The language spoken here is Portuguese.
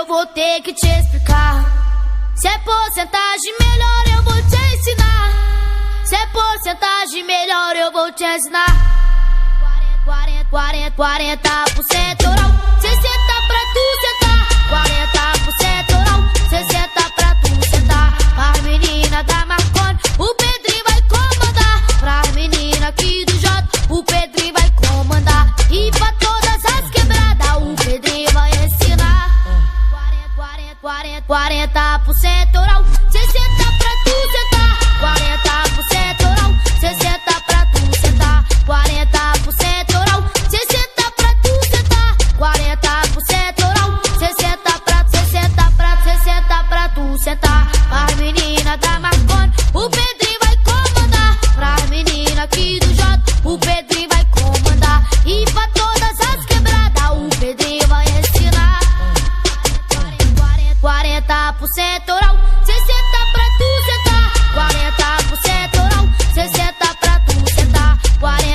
eu vou ter que te explicar. Se é porcentagem melhor, eu vou te ensinar. Se é porcentagem melhor, eu vou te ensinar. 40% oral, 60 pra tu sentar. 40% oral, 60 pra tu sentar. As meninas da Marconi, o Pedrinho vai comandar. Pras meninas aqui do J, o Pedrinho vai comandar. E pra todas as quebradas, o Pedrinho vai ensinar. 40% oral, 60 pra tu sentar. 40% oral, 60 pra tu sentar. 40% oral, 60 pra tu sentar. 40% oral, 60 pra tu sentar. As meninas da Marconi, o Pedrinho vai comandar. Pras meninas aqui do J, o Pedrinho vai comandar. E pra todas as quebradas, o Pedrinho vai ensinar. 40% oral,